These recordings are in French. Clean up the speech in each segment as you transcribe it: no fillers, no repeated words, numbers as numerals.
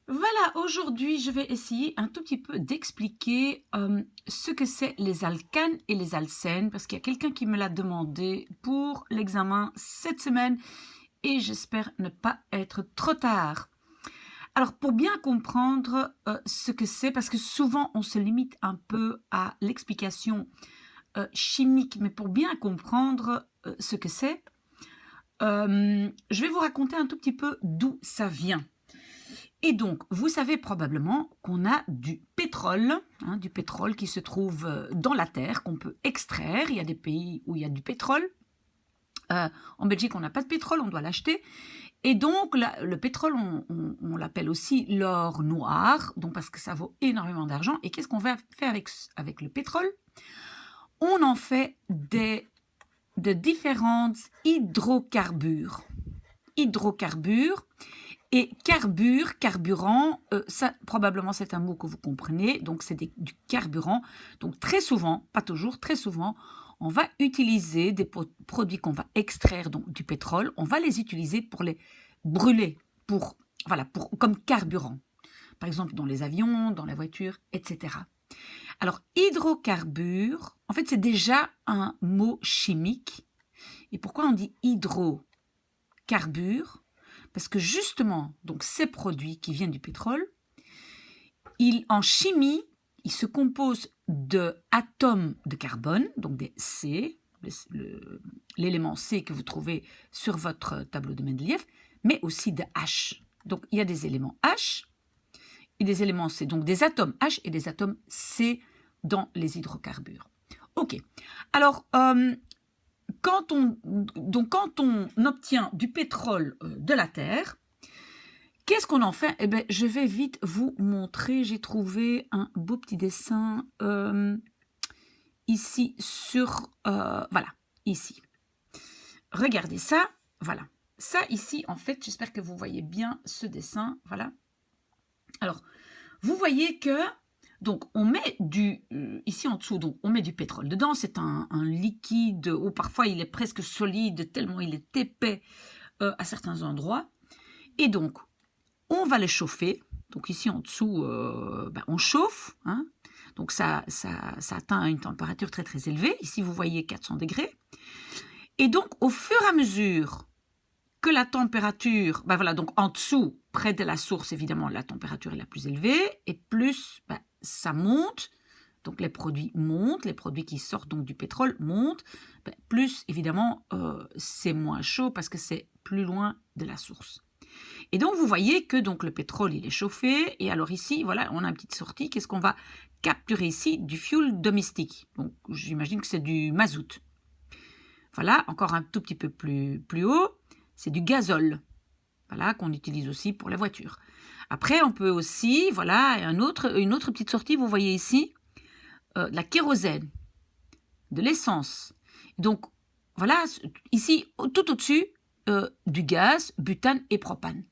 Voilà, aujourd'hui, je vais essayer un tout petit peu d'expliquer ce que c'est les alcanes et les alcènes, parce qu'il y a quelqu'un qui me l'a demandé pour l'examen cette semaine et j'espère ne pas être trop tard. Alors, pour bien comprendre ce que c'est, parce que souvent on se limite un peu à l'explication chimique, mais pour bien comprendre ce que c'est, je vais vous raconter un tout petit peu d'où ça vient. Et donc, vous savez probablement qu'on a du pétrole, du pétrole qui se trouve dans la terre, qu'on peut extraire. Il y a des pays où il y a du pétrole. En Belgique, on n'a pas de pétrole, on doit l'acheter. Et donc, le pétrole, on l'appelle aussi l'or noir, donc parce que ça vaut énormément d'argent. Et qu'est-ce qu'on va faire avec le pétrole? On en fait de différents hydrocarbures. Hydrocarbures. Et carburant, ça probablement c'est un mot que vous comprenez, donc c'est du carburant. Donc très souvent, pas toujours, très souvent, on va utiliser des produits qu'on va extraire donc, du pétrole, on va les utiliser pour les brûler, comme carburant. Par exemple dans les avions, dans les voitures, etc. Alors hydrocarbure, en fait c'est déjà un mot chimique. Et pourquoi on dit hydrocarbure? Parce que justement, donc ces produits qui viennent du pétrole, en chimie, ils se composent d'atomes de carbone, donc des C, l'élément C que vous trouvez sur votre tableau de Mendeleïev, mais aussi de H. Donc il y a des éléments H et des éléments C, donc des atomes H et des atomes C dans les hydrocarbures. Ok, alors quand on obtient du pétrole de la Terre, qu'est-ce qu'on en fait? Eh bien, je vais vite vous montrer. J'ai trouvé un beau petit dessin ici voilà, ici. Regardez ça, voilà. Ça ici, en fait, j'espère que vous voyez bien ce dessin, voilà. Alors, vous voyez que donc, on met ici en dessous, donc on met du pétrole dedans. C'est un liquide, ou parfois il est presque solide, tellement il est épais à certains endroits. Et donc, on va le chauffer. Donc ici en dessous, on chauffe. Donc ça atteint une température très très élevée. Ici, vous voyez 400 degrés. Et donc, au fur et à mesure que la température, donc en dessous, près de la source, évidemment, la température est la plus élevée, et plus ça monte, donc les produits montent, les produits qui sortent donc du pétrole montent, plus évidemment c'est moins chaud parce que c'est plus loin de la source. Et donc vous voyez que donc le pétrole il est chauffé, et alors ici voilà on a une petite sortie. Qu'est-ce qu'on va capturer ici? Du fuel domestique, donc j'imagine que c'est du mazout. Voilà, encore un tout petit peu plus haut, c'est du gazole, voilà, qu'on utilise aussi pour les voitures. Après, on peut aussi, voilà, une autre petite sortie, vous voyez ici, de la kérosène, de l'essence. Donc, voilà, ici, tout au-dessus, du gaz, butane et propane.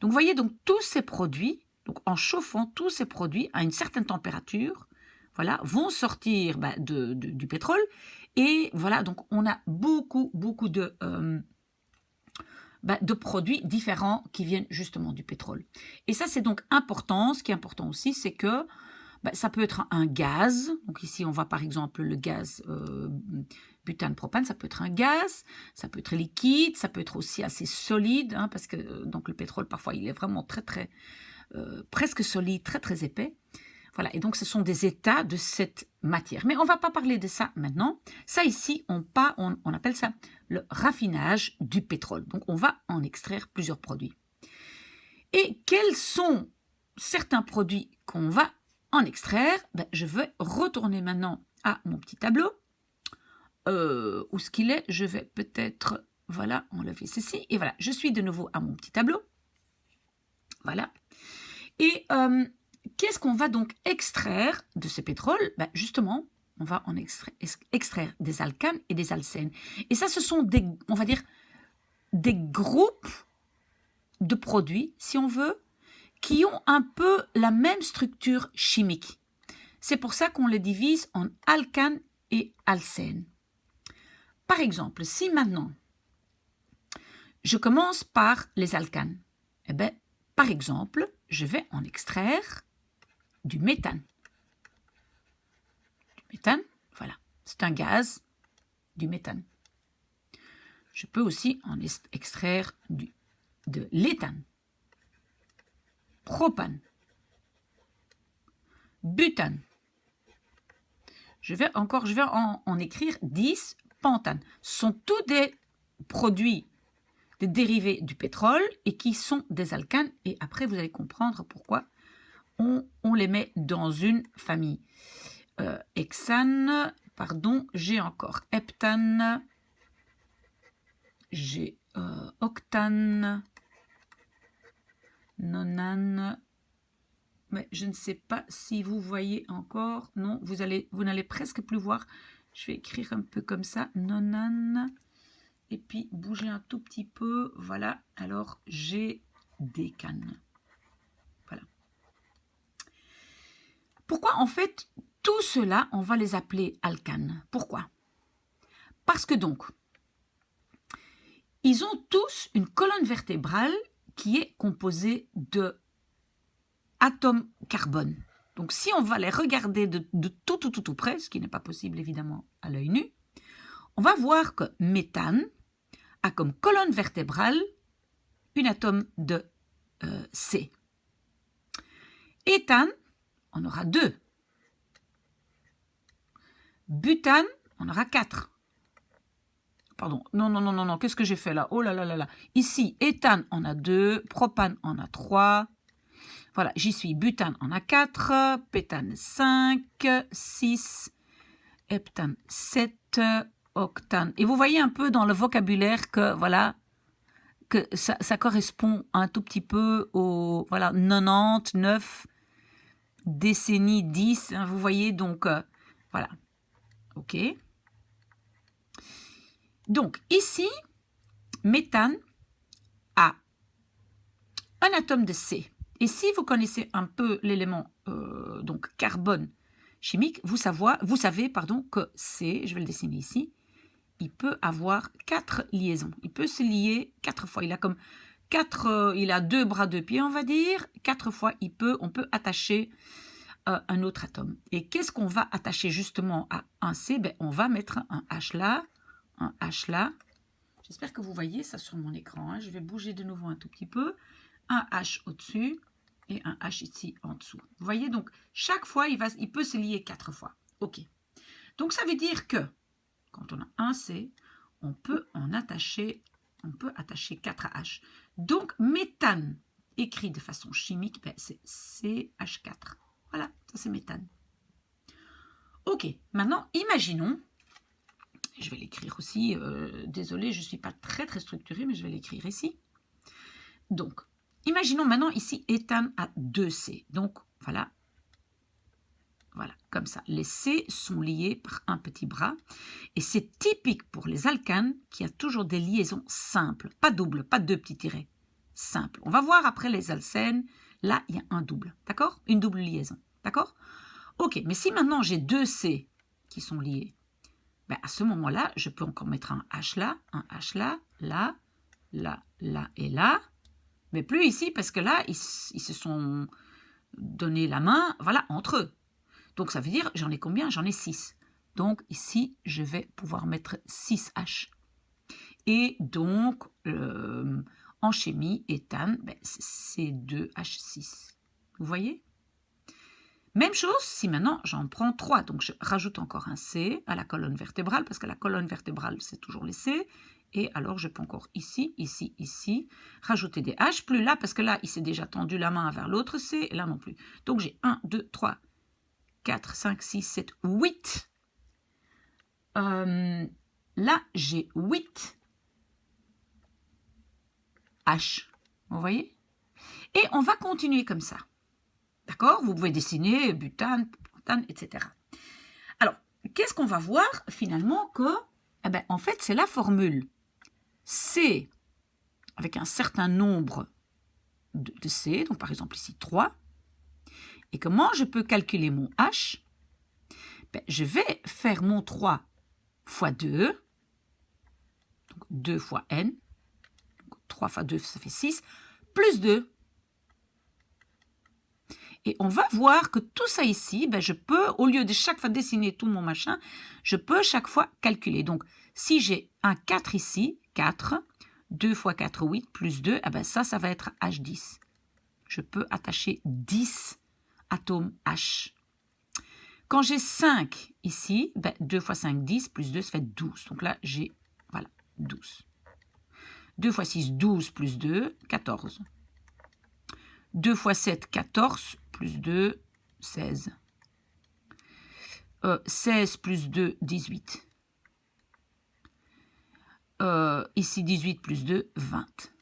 Donc, vous voyez, donc, tous ces produits, donc, en chauffant tous ces produits à une certaine température, voilà, vont sortir du pétrole. Et voilà, donc, on a beaucoup de produits différents qui viennent justement du pétrole. Et ça, c'est donc important. Ce qui est important aussi, c'est que ça peut être un gaz. Donc ici, on voit par exemple le gaz butane, propane. Ça peut être un gaz, ça peut être liquide, ça peut être aussi assez solide, parce que donc le pétrole, parfois, il est vraiment très, très, presque solide, très, très épais. Voilà, et donc ce sont des états de cette matière. Mais on ne va pas parler de ça maintenant. Ça ici, on appelle ça le raffinage du pétrole. Donc on va en extraire plusieurs produits. Et quels sont certains produits qu'on va en extraire? Je vais retourner maintenant à mon petit tableau. Où ce qu'il est? Je vais peut-être, voilà, enlever ceci. Et voilà, je suis de nouveau à mon petit tableau. Voilà. Et qu'est-ce qu'on va donc extraire de ce pétrole? Justement, on va en extraire des alcanes et des alcènes. Et ça, ce sont on va dire, des groupes de produits, si on veut, qui ont un peu la même structure chimique. C'est pour ça qu'on les divise en alcanes et alcènes. Par exemple, si maintenant, je commence par les alcanes, Par exemple, je vais en extraire du méthane. Du méthane, voilà, c'est un gaz, du méthane. Je peux aussi en extraire de l'éthane, propane, butane. Je vais en écrire 10, pentane. Ce sont tous des produits, des dérivés du pétrole et qui sont des alcanes. Et après, vous allez comprendre pourquoi on les met dans une famille. Hexane, pardon, j'ai encore heptane, j'ai octane, nonane, mais je ne sais pas si vous voyez encore. Non, vous n'allez presque plus voir. Je vais écrire un peu comme ça, nonane, et puis bouger un tout petit peu. Voilà, alors j'ai décane. Voilà. Pourquoi en fait tout cela, on va les appeler alcanes? Pourquoi? Parce que donc, ils ont tous une colonne vertébrale qui est composée de atomes carbone. Donc si on va les regarder de tout près, ce qui n'est pas possible évidemment à l'œil nu, on va voir que méthane a comme colonne vertébrale un atome de C. Éthane, on aura 2. Butane, on aura 4. Pardon, non, qu'est-ce que j'ai fait là? Oh là là là là. Ici, éthane, on a 2, propane, on a 3. Voilà, j'y suis. Butane, on a 4, pétane, 5, 6, heptane, 7, octane. Et vous voyez un peu dans le vocabulaire que, voilà, que ça correspond un tout petit peu au, voilà, 90, 9, décennie, 10. Hein, vous voyez, donc, voilà. OK. Donc, ici, méthane a un atome de C. Et si vous connaissez un peu l'élément donc carbone chimique, vous savez que C, je vais le dessiner ici, il peut avoir 4 liaisons. Il peut se lier 4 fois. Il a comme 4, il a 2 bras, 2 pieds, on va dire. 4 fois, on peut attacher un autre atome. Et qu'est-ce qu'on va attacher justement à un C? Ben, on va mettre un H là, un H là. J'espère que vous voyez ça sur mon écran. Hein. Je vais bouger de nouveau un tout petit peu. Un H au-dessus et un H ici en dessous. Vous voyez, donc, chaque fois, il peut se lier 4 fois. OK. Donc, ça veut dire que, quand on a un C, on peut attacher 4 H. Donc, méthane, écrit de façon chimique, ben, c'est CH4. Voilà, ça c'est méthane. OK, maintenant, imaginons, je vais l'écrire aussi, désolé, je ne suis pas très structurée, mais je vais l'écrire ici. Donc, imaginons maintenant ici éthane à 2C. Donc, voilà, comme ça. Les C sont liés par un petit bras. Et c'est typique pour les alcanes qu'il y a toujours des liaisons simples. Pas doubles, pas 2 petits tirets. Simples. On va voir après les alcènes. Là, il y a un double. D'accord? Une double liaison. D'accord? OK, mais si maintenant j'ai 2 C qui sont liés, ben à ce moment-là, je peux encore mettre un H là, là, et là. Mais plus ici, parce que là, ils se sont donné la main, voilà, entre eux. Donc, ça veut dire, j'en ai combien? J'en ai 6. Donc, ici, je vais pouvoir mettre 6 H. Et donc, en chimie, éthane, ben, c'est 2H6. Vous voyez? Même chose, si maintenant, j'en prends 3. Donc, je rajoute encore un C à la colonne vertébrale, parce que la colonne vertébrale, c'est toujours les C. Et alors, je peux encore ici, rajouter des H. Plus là, parce que là, il s'est déjà tendu la main vers l'autre C, et là non plus. Donc, j'ai 1, 2, 3, 4, 5, 6, 7, 8. Là, j'ai 8 H. Vous voyez? Et on va continuer comme ça. D'accord? Vous pouvez dessiner butane, pentane, etc. Alors, qu'est-ce qu'on va voir finalement que, en fait, c'est la formule C avec un certain nombre de C, donc par exemple ici 3. Et comment je peux calculer mon H? Je vais faire mon 3 fois 2, donc 2 fois N, donc 3 fois 2, ça fait 6, plus 2. Et on va voir que tout ça ici, ben, je peux, au lieu de chaque fois dessiner tout mon machin, je peux chaque fois calculer. Donc, si j'ai un 4 ici, 4, 2 fois 4, 8, plus 2, eh ben ça va être H10. Je peux attacher 10 atomes H. Quand j'ai 5 ici, ben 2 fois 5, 10, plus 2, ça fait 12. Donc là, j'ai, voilà, 12. 2 fois 6, 12, plus 2, 14. 2 fois 7, 14, plus 2, 16. 16 plus 2, 18. Ici, 18 plus 2, 20.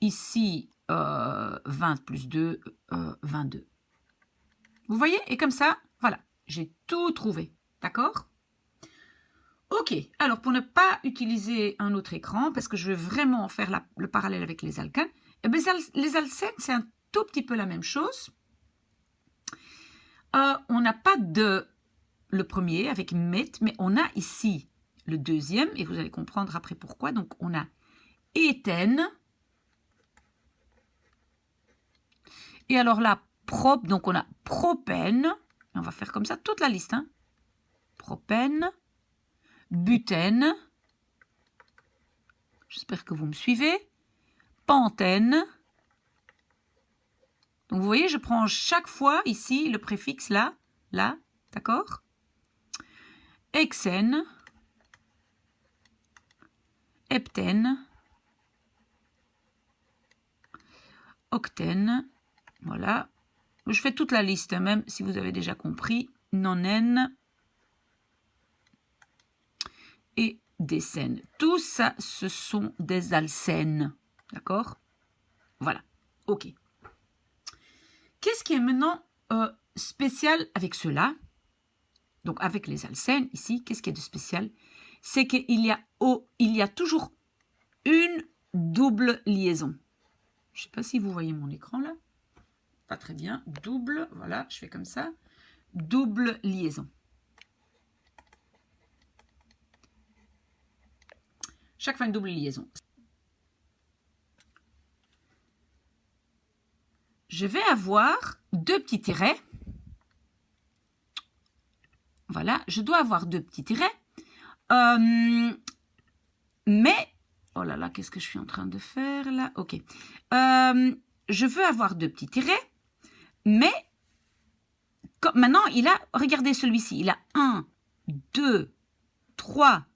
Ici, 20 plus 2, 22. Vous voyez? Et comme ça, voilà, j'ai tout trouvé. D'accord? Ok, alors pour ne pas utiliser un autre écran, parce que je veux vraiment faire le parallèle avec les alcanes, eh bien, les alcènes, c'est un tout petit peu la même chose. On n'a pas de le premier avec met, mais on a ici le deuxième, et vous allez comprendre après pourquoi. Donc, on a éthène. Et alors là, donc on a propène. On va faire comme ça toute la liste. Hein. Propène, butène. J'espère que vous me suivez. Pentène. Donc, vous voyez, je prends chaque fois ici le préfixe là, d'accord? Hexène, heptène, octène, voilà. Je fais toute la liste, même si vous avez déjà compris. Nonène et décène. Tout ça, ce sont des alcènes, d'accord? Voilà, ok. Qu'est-ce qui est maintenant spécial avec cela? Donc, avec les alcènes, ici, qu'est-ce qui est de spécial? C'est qu'il y a toujours une double liaison. Je ne sais pas si vous voyez mon écran, là. Pas très bien. Double, voilà, je fais comme ça. Double liaison. Chaque fois, une double liaison. Je vais avoir deux petits tirets. Voilà, je dois avoir deux petits tirets. Mais, oh là là, qu'est-ce que je suis en train de faire là? Ok. Je veux avoir deux petits tirets, mais maintenant, regardez celui-ci, il a 1, 2, 3,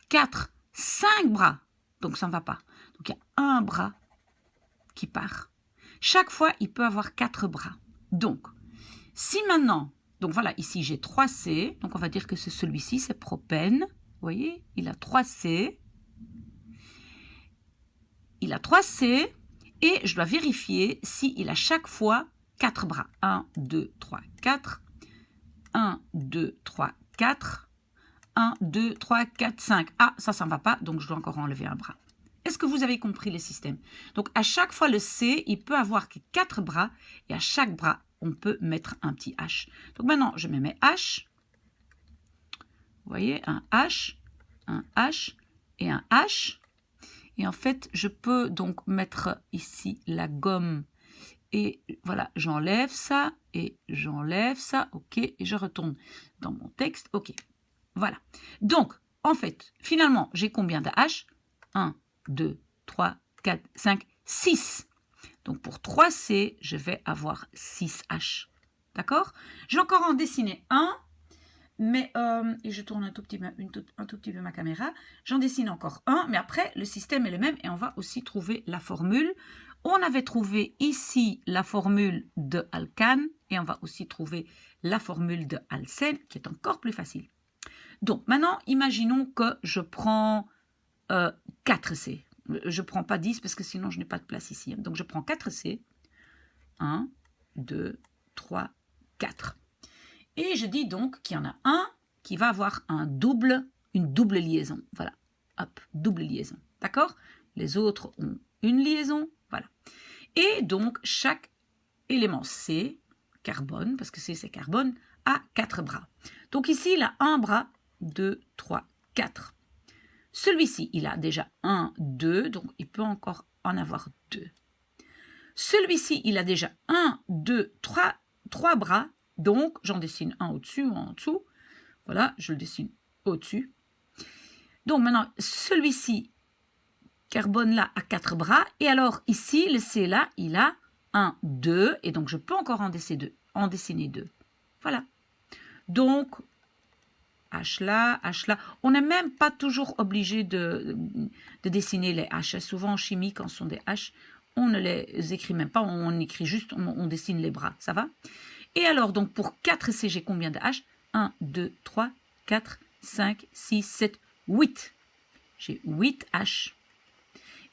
4, 5 bras. Donc, ça ne va pas. Donc, il y a un bras qui part. Chaque fois, il peut avoir 4 bras. Donc, si maintenant, donc voilà, ici, j'ai 3C. Donc, on va dire que c'est celui-ci, c'est propène. Vous voyez, il a 3C. Il a 3C. Et je dois vérifier s'il a chaque fois 4 bras. 1, 2, 3, 4. 1, 2, 3, 4. 1, 2, 3, 4, 5. Ah, ça ne va pas, donc je dois encore enlever un bras. Est-ce que vous avez compris le système? Donc, à chaque fois, le C, il peut avoir 4 bras. Et à chaque bras, on peut mettre un petit H. Donc, maintenant, je me mets H. Vous voyez, un H et un H. Et en fait, je peux donc mettre ici la gomme. Et voilà, j'enlève ça et j'enlève ça. OK, et je retourne dans mon texte. OK, voilà. Donc, en fait, finalement, j'ai combien de H? 1, 2, 3, 4, 5, 6. Donc, pour 3C, je vais avoir 6 H. D'accord? Je vais encore en dessiner un. Mais, et je tourne un tout petit peu ma caméra, j'en dessine encore un, mais après, le système est le même et on va aussi trouver la formule. On avait trouvé ici la formule de alcane et on va aussi trouver la formule de alcène qui est encore plus facile. Donc, maintenant, imaginons que je prends 4C. Je ne prends pas 10 parce que sinon, je n'ai pas de place ici. Donc, je prends 4C. 1, 2, 3, 4. Et je dis donc qu'il y en a un qui va avoir une double liaison. Voilà, hop, double liaison. D'accord? Les autres ont une liaison. Voilà. Et donc, chaque élément C, carbone, parce que C, c'est carbone, a 4 bras. Donc ici, il a un bras, 2, 3, 4. Celui-ci, il a déjà 1, 2, donc il peut encore en avoir 2. Celui-ci, il a déjà 1, 2, 3 bras. Donc, j'en dessine un au-dessus ou en dessous. Voilà, je le dessine au-dessus. Donc, maintenant, celui-ci, carbone-là, a 4 bras. Et alors, ici, le C-là, il a 1, 2. Et donc, je peux encore en dessiner 2. Voilà. Donc, H là. On n'est même pas toujours obligé de dessiner les H. Souvent, en chimie, quand ce sont des H, on ne les écrit même pas. On écrit juste, on dessine les bras. Ça va? Et alors, donc, pour 4C, j'ai combien de H? 1, 2, 3, 4, 5, 6, 7, 8. J'ai 8 H.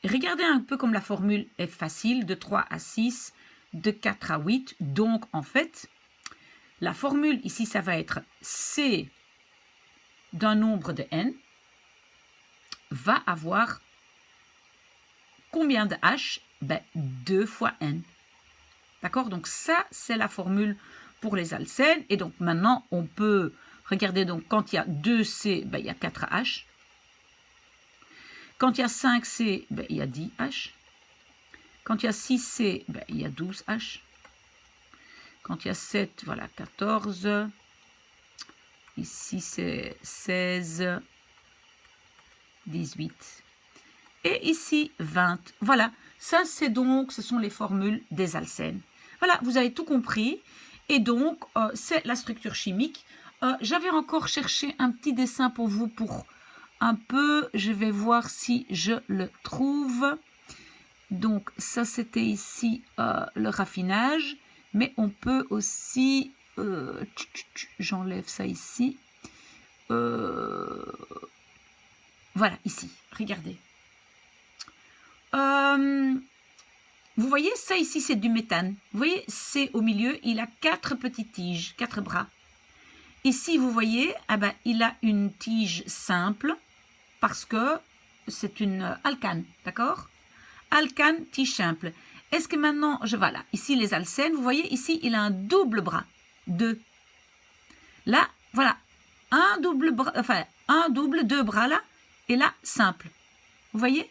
Et regardez un peu comme la formule est facile, de 3 à 6, de 4 à 8. Donc, en fait, la formule ici, ça va être C d'un nombre de n va avoir combien de H? Ben, 2 fois n. D'accord? Donc, ça, c'est la formule pour les alcènes. Et donc, maintenant, on peut regarder, donc, quand il y a 2C, ben, il y a 4 H. Quand il y a 5C, ben, il y a 10 H. Quand il y a 6C, ben, il y a 12 H. Quand il y a 7, voilà, 14. Ici, c'est 16, 18. Et ici, 20. Voilà, ça, ce sont les formules des alcènes. Voilà, vous avez tout compris. Et donc, c'est la structure chimique. J'avais encore cherché un petit dessin pour vous pour un peu. Je vais voir si je le trouve. Donc, ça, c'était ici le raffinage. Mais on peut aussi... j'enlève ça ici. Voilà, ici. Regardez. Vous voyez, ça ici, c'est du méthane. Vous voyez, c'est au milieu, il a 4 petites tiges, 4 bras. Ici, vous voyez, ah ben, il a une tige simple parce que c'est une alcane, d'accord? Alcane, tige simple. Est-ce que maintenant, voilà, ici les alcènes, vous voyez, ici, il a un double bras, 2. Là, voilà, un double, deux bras là, et là, simple. Vous voyez?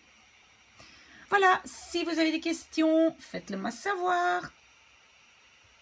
Voilà, si vous avez des questions, faites-le moi savoir.